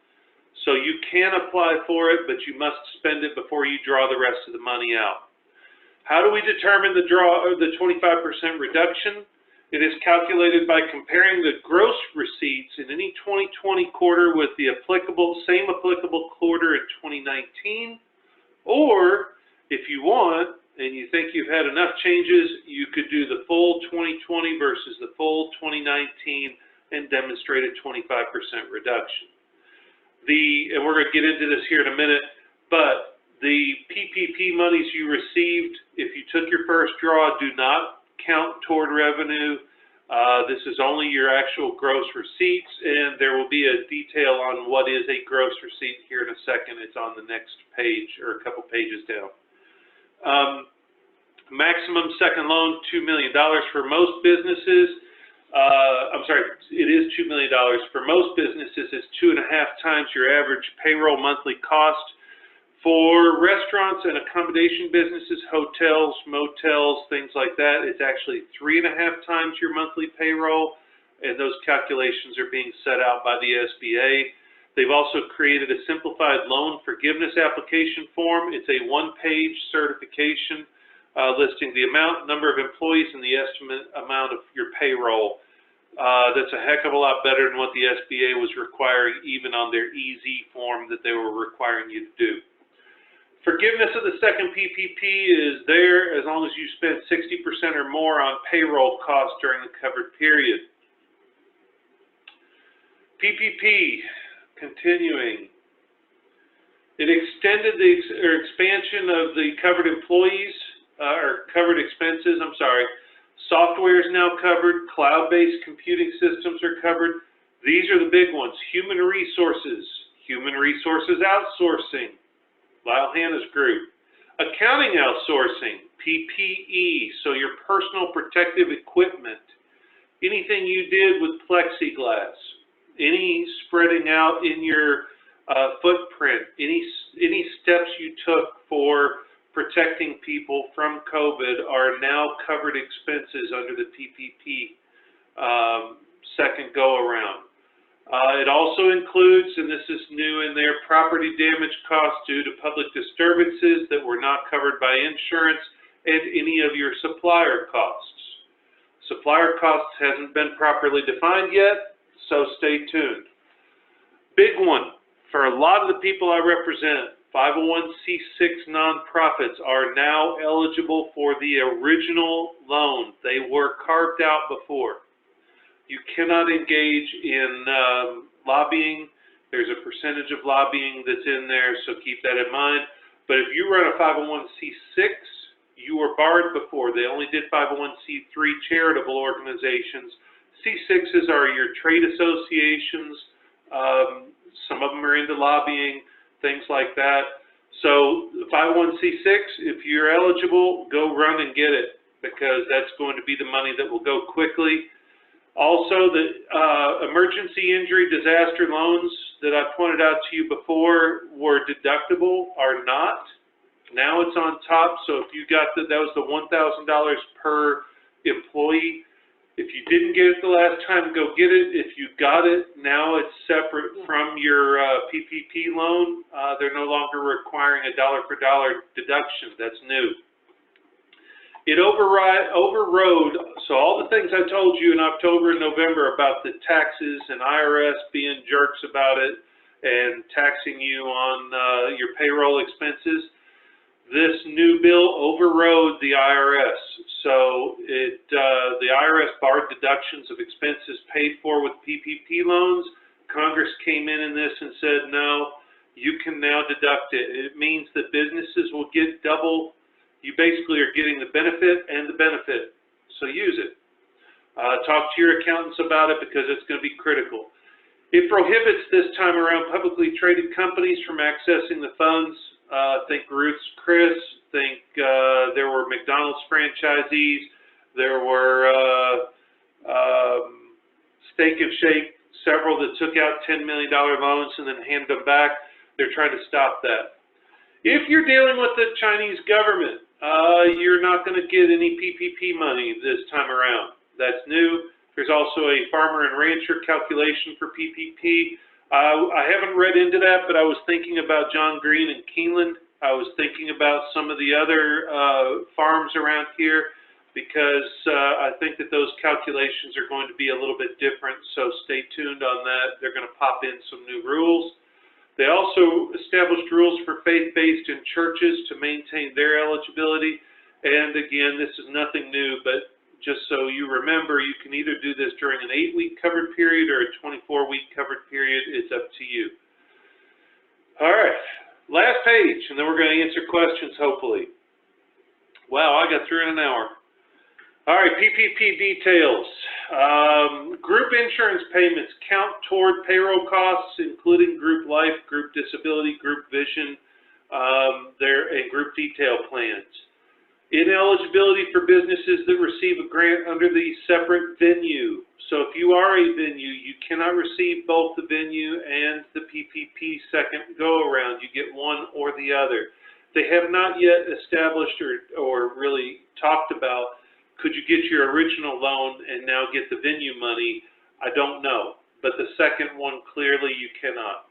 So you can apply for it, but you must spend it before you draw the rest of the money out. How do we determine the 25% reduction? It is calculated by comparing the gross receipts in any 2020 quarter with the same applicable quarter in 2019, or if you want, and you think you've had enough changes, you could do the full 2020 versus the full 2019 and demonstrate a 25% reduction. And we're going to get into this here in a minute, but the PPP monies you received, if you took your first draw, do not count toward revenue. This is only your actual gross receipts, and there will be a detail on what is a gross receipt here in a second. It's on the next page or a couple pages down. Maximum second loan, $2 million for most businesses. I'm sorry, it is $2 million. For most businesses, it's 2.5 times your average payroll monthly cost. For restaurants and accommodation businesses, hotels, motels, things like that, it's actually 3.5 times your monthly payroll, and those calculations are being set out by the SBA. They've also created a simplified loan forgiveness application form. It's a one-page certification listing the amount, number of employees, and the estimate amount of your payroll. That's a heck of a lot better than what the SBA was requiring, even on their EZ form that they were requiring you to do. Forgiveness of the second PPP is there as long as you spend 60% or more on payroll costs during the covered period. PPP, continuing. It extended the expansion of the covered employees, or covered expenses, I'm sorry. Software is now covered. Cloud-based computing systems are covered. These are the big ones. Human resources outsourcing, Lyle Hanna's group. Accounting outsourcing, PPE, so your personal protective equipment. Anything you did with plexiglass, any spreading out in your footprint, any steps you took for protecting people from COVID are now covered expenses under the PPP second go-around. It also includes, and this is new in there, property damage costs due to public disturbances that were not covered by insurance, and any of your supplier costs. Supplier costs hasn't been properly defined yet, so stay tuned. Big one, for a lot of the people I represent, 501c6 nonprofits are now eligible for the original loan. They were carved out before. You cannot engage in lobbying. There's a percentage of lobbying that's in there, so keep that in mind. But if you run a 501c6, you were barred before. They only did 501c3 charitable organizations. C6s are your trade associations. Some of them are into lobbying, things like that. So 501c6, if you're eligible, go run and get it, because that's going to be the money that will go quickly. Also, the emergency injury disaster loans that I pointed out to you before were deductible, are not. Now it's on top, so if you got that was the $1,000 per employee. If you didn't get it the last time, go get it. If you got it, now it's separate from your PPP loan. They're no longer requiring a dollar for dollar deduction. That's new. It overrode, so all the things I told you in October and November about the taxes and IRS being jerks about it and taxing you on your payroll expenses, this new bill overrode the IRS. So the IRS barred deductions of expenses paid for with PPP loans. Congress came in this and said, no, you can now deduct it. It means that businesses will get double. You basically are getting the benefit and the benefit, so use it. Talk to your accountants about it, because it's going to be critical. It prohibits this time around publicly traded companies from accessing the funds. Think Ruth's Chris, think there were McDonald's franchisees, there were Steak and Shake, several that took out $10 million loans and then handed them back. They're trying to stop that. If you're dealing with the Chinese government, you're not going to get any PPP money this time around. That's new. There's also a farmer and rancher calculation for PPP. I haven't read into that, but I was thinking about John Green and Keeneland. I was thinking about some of the other farms around here, because I think that those calculations are going to be a little bit different, so stay tuned on that. They're going to pop in some new rules. They also established rules for faith-based and churches to maintain their eligibility. And again, this is nothing new, but just so you remember, you can either do this during an 8-week covered period or a 24-week covered period. It's up to you. All right, last page, and then we're going to answer questions, hopefully. Wow, I got through in an hour. All right, PPP details. Group insurance payments count toward payroll costs, including group life, group disability, group vision, and group detail plans. Ineligibility for businesses that receive a grant under the separate venue. So if you are a venue, you cannot receive both the venue and the PPP second go-around. You get one or the other. They have not yet established or really talked about, could you get your original loan and now get the venue money? I don't know. But the second one, clearly you cannot.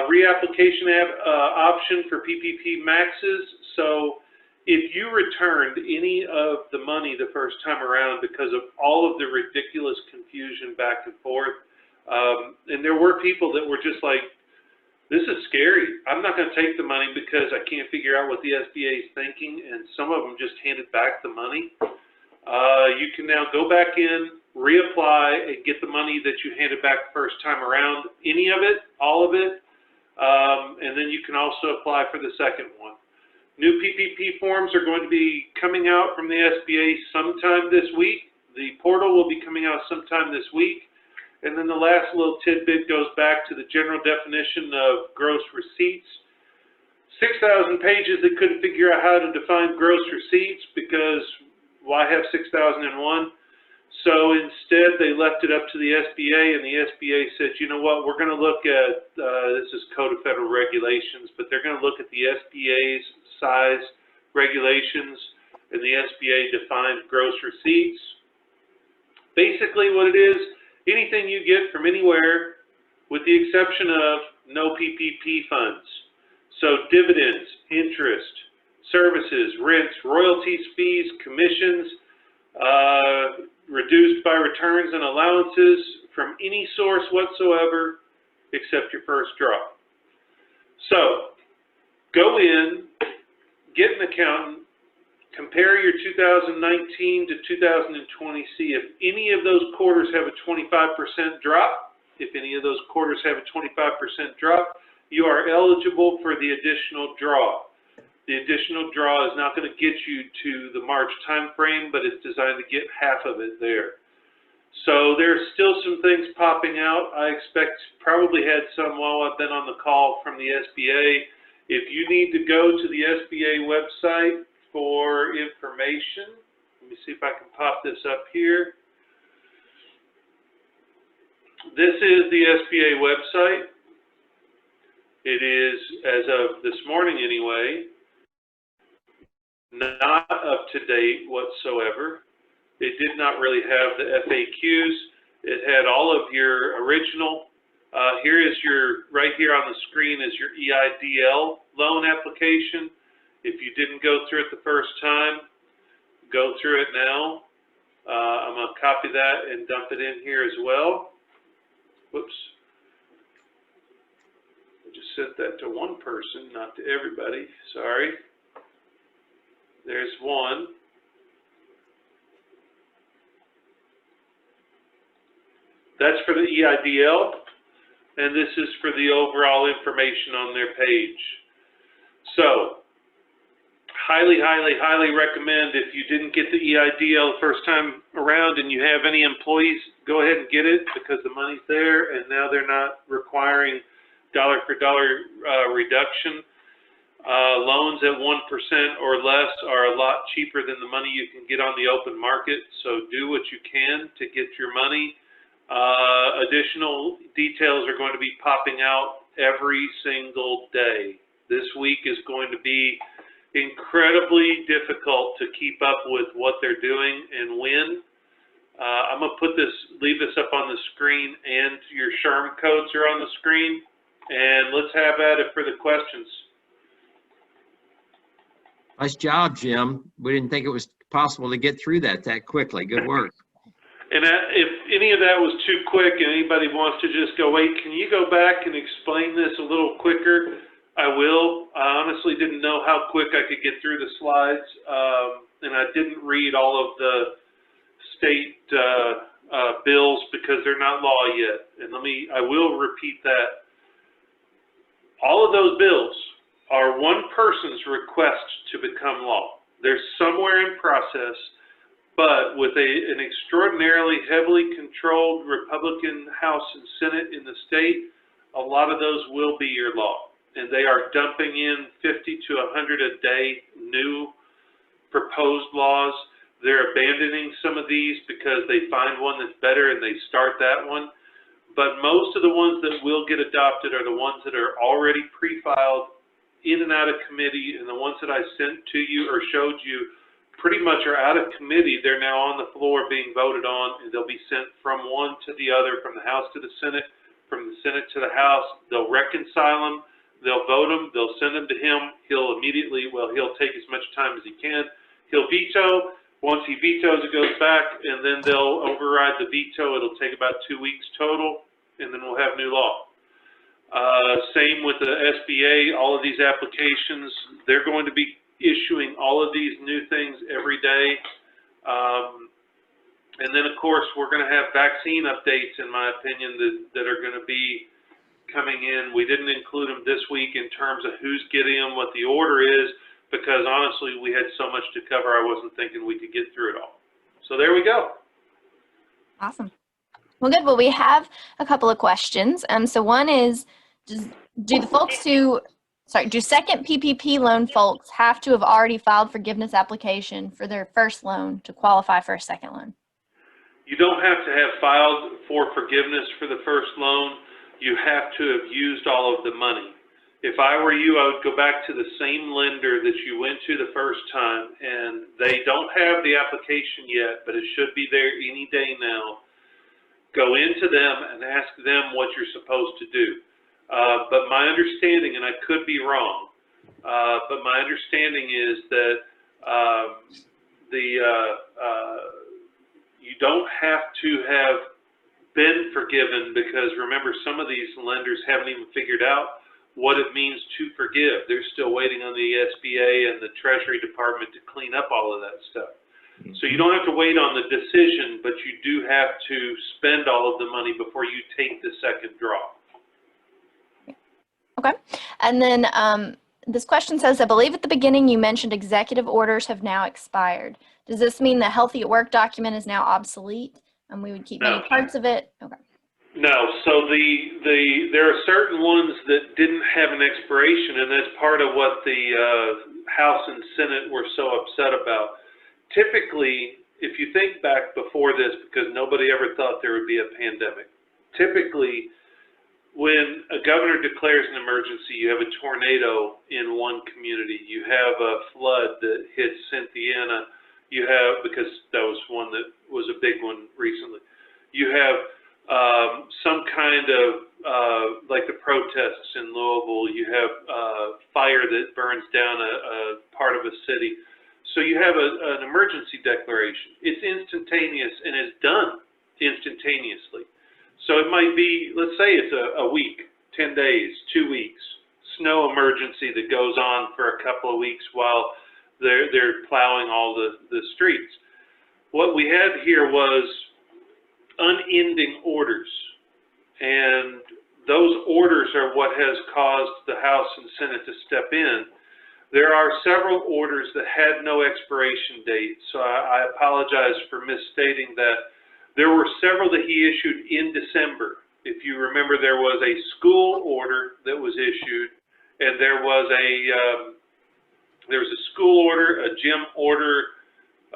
Reapplication option for PPP maxes. So if you returned any of the money the first time around because of all of the ridiculous confusion back and forth, and there were people that were just like, this is scary. I'm not going to take the money because I can't figure out what the SBA is thinking, and some of them just handed back the money. You can now go back in, reapply, and get the money that you handed back the first time around, any of it, all of it, and then you can also apply for the second one. New PPP forms are going to be coming out from the SBA sometime this week. The portal will be coming out sometime this week. And then the last little tidbit goes back to the general definition of gross receipts. 6,000 pages, they couldn't figure out how to define gross receipts because why have 6,001? So instead, they left it up to the SBA, and the SBA said, you know what, we're going to look at, this is Code of Federal Regulations, but they're going to look at the SBA's size regulations, and the SBA defined gross receipts. Basically what it is, anything you get from anywhere with the exception of no PPP funds. So dividends, interest, services, rents, royalties, fees, commissions, reduced by returns and allowances from any source whatsoever except your first draw. So go in, get an accountant, compare your 2019 to 2020, see if any of those quarters have a 25% drop. If any of those quarters have a 25% drop, you are eligible for the additional draw. The additional draw is not going to get you to the March time frame, but it's designed to get half of it there. So there's still some things popping out. I expect probably had some while I've been on the call from the SBA. If you need to go to the SBA website for information, let me see if I can pop this up here. This is the SBA website. It is, as of this morning anyway, not up to date whatsoever. It did not really have the FAQs. It had all of your original. Here is your, right here on the screen is your EIDL loan application. If you didn't go through it the first time, go through it now. I'm going to copy that and dump it in here as well. Whoops. I just sent that to one person, not to everybody. Sorry. There's one. That's for the EIDL, and this is for the overall information on their page. So, highly, highly, highly recommend if you didn't get the EIDL first time around and you have any employees, go ahead and get it because the money's there, and now they're not requiring dollar for dollar reduction. Loans at 1% or less are a lot cheaper than the money you can get on the open market, so do what you can to get your money. Additional details are going to be popping out every single day. This week is going to be incredibly difficult to keep up with what they're doing and when. I'm going to leave this up on the screen, and your SHRM codes are on the screen, and let's have at it for the questions. Nice job, Jim. We didn't think it was possible to get through that quickly. Good work. And if any of that was too quick and anybody wants to just go, wait, can you go back and explain this a little quicker? I will. I honestly didn't know how quick I could get through the slides, and I didn't read all of the state bills because they're not law yet. And I will repeat that. All of those bills are one person's request to become law. They're somewhere in process, but with an extraordinarily heavily controlled Republican House and Senate in the state, a lot of those will be your law. And they are dumping in 50 to 100 a day new proposed laws. They're abandoning some of these because they find one that's better and they start that one. But most of the ones that will get adopted are the ones that are already pre-filed in and out of committee, and the ones that I sent to you or showed you pretty much are out of committee. They're now on the floor being voted on, and they'll be sent from one to the other, from the House to the Senate, from the Senate to the House. They'll reconcile them, they'll vote them, they'll send them to him. He'll take as much time as he can. He'll veto. Once he vetoes, it goes back, and then they'll override the veto. It'll take about 2 weeks total, and then we'll have new law. Same with the SBA, all of these applications, they're going to be issuing all of these new things every day. And then, of course, we're going to have vaccine updates, in my opinion, that are going to be coming in. We didn't include them this week in terms of who's getting them, what the order is, because honestly, we had so much to cover, I wasn't thinking we could get through it all. So there we go. Awesome. Well, good. Well, we have a couple of questions. So one is, do second PPP loan folks have to have already filed forgiveness application for their first loan to qualify for a second loan? You don't have to have filed for forgiveness for the first loan. You have to have used all of the money. If I were you, I would go back to the same lender that you went to the first time, and they don't have the application yet, but it should be there any day now. Go into them and ask them what you're supposed to do. But my understanding, and I could be wrong, but my understanding is that you don't have to have been forgiven, because remember, some of these lenders haven't even figured out what it means to forgive. They're still waiting on the SBA and the Treasury Department to clean up all of that stuff. So you don't have to wait on the decision, but you do have to spend all of the money before you take the second draw. Okay. And then this question says, I believe at the beginning you mentioned executive orders have now expired. Does this mean the Healthy at Work document is now obsolete and we would keep many parts of it? Okay. No, so there are certain ones that didn't have an expiration, and that's part of what the House and Senate were so upset about. Typically, if you think back before this, because nobody ever thought there would be a pandemic, typically when a governor declares an emergency, you have a tornado in one community, you have a flood that hits Cynthiana, you have, because that was one that was a big one recently, you have some kind of, like the protests in Louisville, you have fire that burns down a part of a city. So you have an emergency declaration. It's instantaneous and it's done instantaneously. So it might be, let's say it's a week, 10 days, 2 weeks, snow emergency that goes on for a couple of weeks while they're plowing all the streets. What we had here was unending orders, and those orders are what has caused the House and Senate to step in. There are several orders that had no expiration date, so I apologize for misstating that. There were several that he issued in December. If you remember, there was a school order that was issued, and there was a school order, a gym order,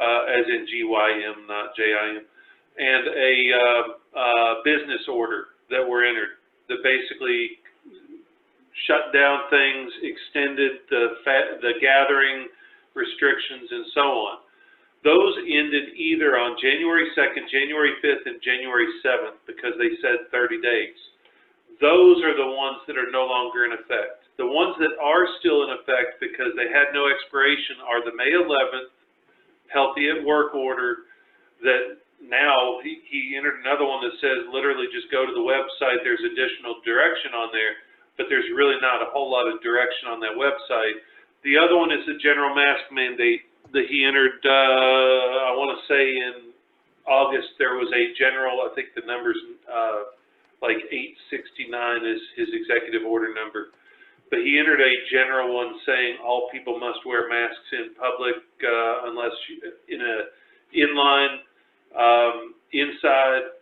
as in GYM, not JIM, and a business order that were entered that basically shut down things, extended the gathering restrictions, and so on. Those ended either on January 2nd, January 5th, and January 7th because they said 30 days. Those are the ones that are no longer in effect. The ones that are still in effect because they had no expiration are the May 11th Healthy at Work order that now he entered another one that says literally just go to the website. There's additional direction on there, but there's really not a whole lot of direction on that website. The other one is the general mask mandate that he entered, I want to say in August. There was a general, I think the number's like 869 is his executive order number. But he entered a general one saying all people must wear masks in public unless in a inline, inside,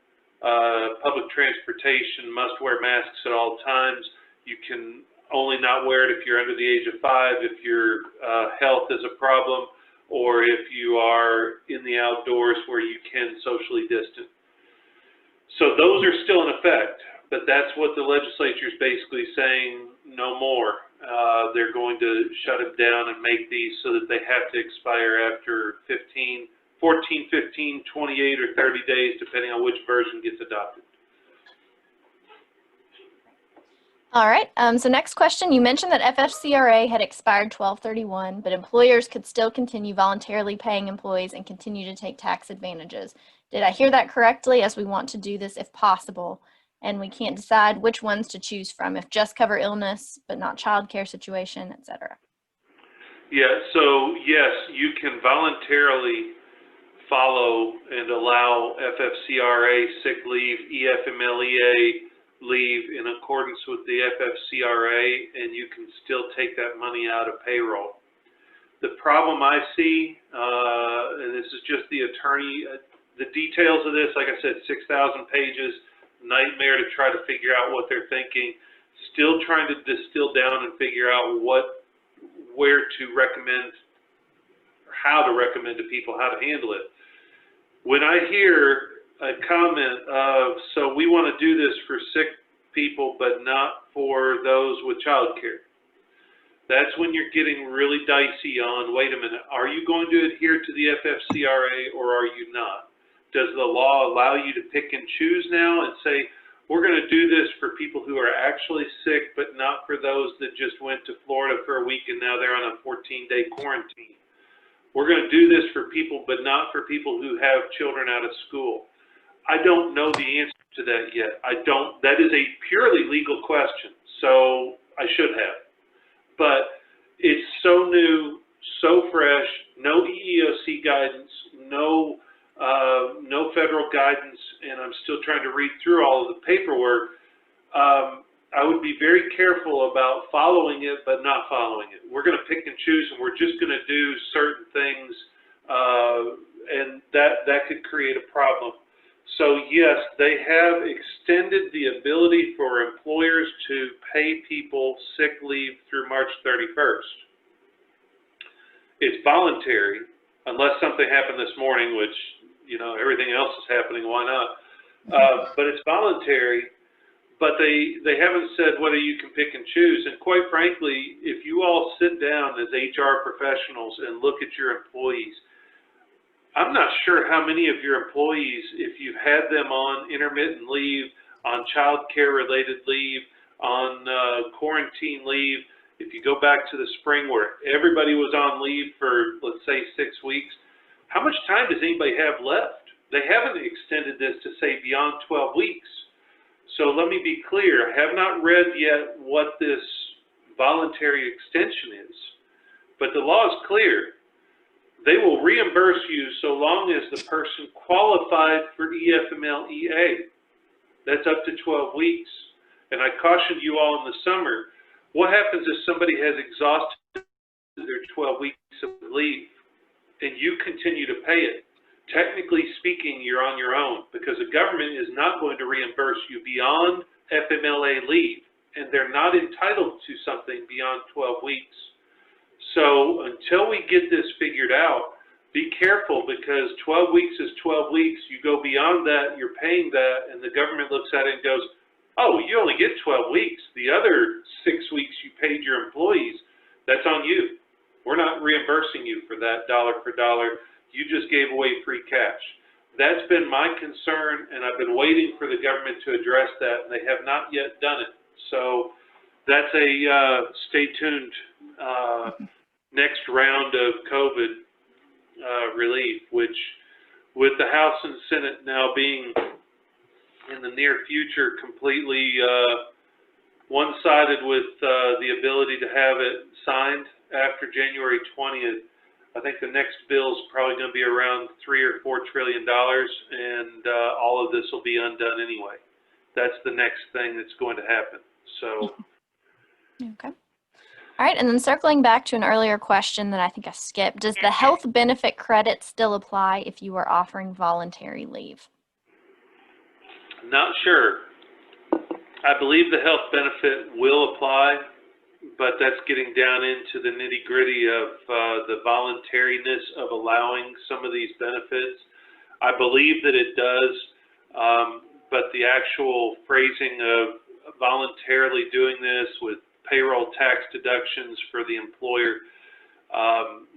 public transportation must wear masks at all times. You can only not wear it if you're under the age of 5, if your health is a problem, or if you are in the outdoors where you can socially distance. So those are still in effect, but that's what the legislature is basically saying, no more. They're going to shut them down and make these so that they have to expire after 14, 15, 28, or 30 days, depending on which version gets adopted. All right. So next question, you mentioned that FFCRA had expired 12/31, but employers could still continue voluntarily paying employees and continue to take tax advantages. Did I hear that correctly, as we want to do this if possible, and we can't decide which ones to choose from, if just cover illness, but not childcare situation, et cetera? Yeah, so yes, you can voluntarily follow and allow FFCRA sick leave, EFMLEA leave in accordance with the FFCRA, and you can still take that money out of payroll. The problem I see, and this is just the attorney, the details of this, like I said, 6,000 pages, nightmare to try to figure out what they're thinking, still trying to distill down and figure out where to recommend, or how to recommend to people how to handle it. When I hear a comment of, so we want to do this for sick people, but not for those with child care, that's when you're getting really dicey on, wait a minute, are you going to adhere to the FFCRA or are you not? Does the law allow you to pick and choose now and say, we're going to do this for people who are actually sick, but not for those that just went to Florida for a week and now they're on a 14-day quarantine? We're going to do this for people, but not for people who have children out of school. I don't know the answer to that yet. That is a purely legal question, so I should have. But it's so new, so fresh, no EEOC guidance, no federal guidance, and I'm still trying to read through all of the paperwork. I would be very careful about following it, but not following it. We're going to pick and choose, and we're just going to do certain things, and that could create a problem. So yes, they have extended the ability for employers to pay people sick leave through March 31st. It's voluntary, unless something happened this morning, which, everything else is happening, why not? But it's voluntary, but they haven't said whether you can pick and choose. And quite frankly, if you all sit down as HR professionals and look at your employees, I'm not sure how many of your employees, if you've had them on intermittent leave, on child care related leave, on quarantine leave, if you go back to the spring where everybody was on leave for, let's say, 6 weeks, how much time does anybody have left? They haven't extended this to say beyond 12 weeks. So let me be clear, I have not read yet what this voluntary extension is, but the law is clear. They will reimburse you so long as the person qualified for EFMLEA. That's up to 12 weeks. And I cautioned you all in the summer, what happens if somebody has exhausted their 12 weeks of leave and you continue to pay it? Technically speaking, you're on your own because the government is not going to reimburse you beyond FMLA leave, and they're not entitled to something beyond 12 weeks. So until we get this figured out, be careful because 12 weeks is 12 weeks. You go beyond that, you're paying that, and the government looks at it and goes, oh, you only get 12 weeks. The other 6 weeks you paid your employees, that's on you. We're not reimbursing you for that dollar for dollar. You just gave away free cash. That's been my concern, and I've been waiting for the government to address that, and they have not yet done it. So that's a stay tuned next round of COVID relief, which with the House and Senate now being in the near future completely one-sided with the ability to have it signed after January 20th, I think the next bill is probably going to be around $3 or $4 trillion, and all of this will be undone anyway. That's the next thing that's going to happen. So. Okay. All right, and then circling back to an earlier question that I think I skipped, does the health benefit credit still apply if you are offering voluntary leave? Not sure. I believe the health benefit will apply. but that's getting down into the nitty gritty of the voluntariness of allowing some of these benefits. I believe that it does, but the actual phrasing of voluntarily doing this with payroll tax deductions for the employer,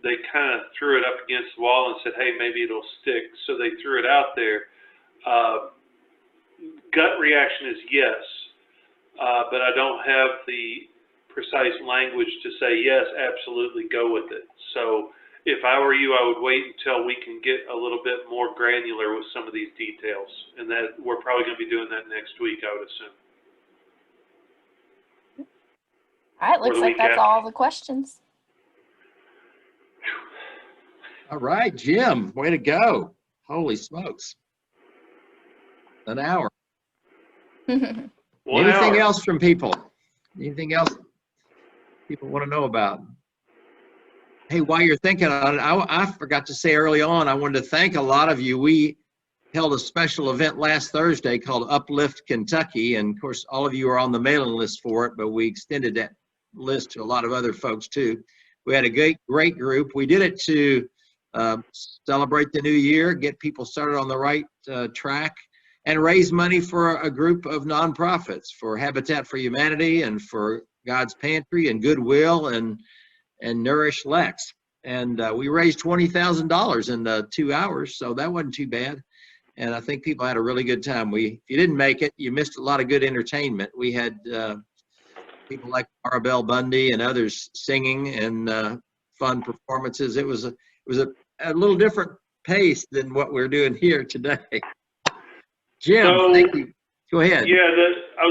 they kind of threw it up against the wall and said, hey, maybe it'll stick. So they threw it out there. Gut reaction is yes, but I don't have the precise language to say, yes, absolutely go with it. So if I were you, I would wait until we can get a little bit more granular with some of these details. And that we're probably going to be doing that next week, I would assume. All right, looks the like week that's after. all the questions. All right, Jim, way to go. Holy smokes. An hour. One Anything hour. else from people? Anything else people want to know about? Hey, while you're thinking on it, I forgot to say early on, I wanted to thank a lot of you. We held a special event last Thursday called Uplift Kentucky. And of course, all of you are on the mailing list for it, but we extended that list to a lot of other folks too. We had a great group. We did it to celebrate the new year, get people started on the right track, and raise money for a group of nonprofits, for Habitat for Humanity and for God's Pantry and Goodwill and Nourish Lex. And we raised $20,000 in 2 hours, so that wasn't too bad. And I think people had a really good time. If you didn't make it, you missed a lot of good entertainment. We had people like Arabelle Bundy and others singing and fun performances. It was a little different pace than what we're doing here today. Jim, So, thank you. Go ahead. Yeah, I was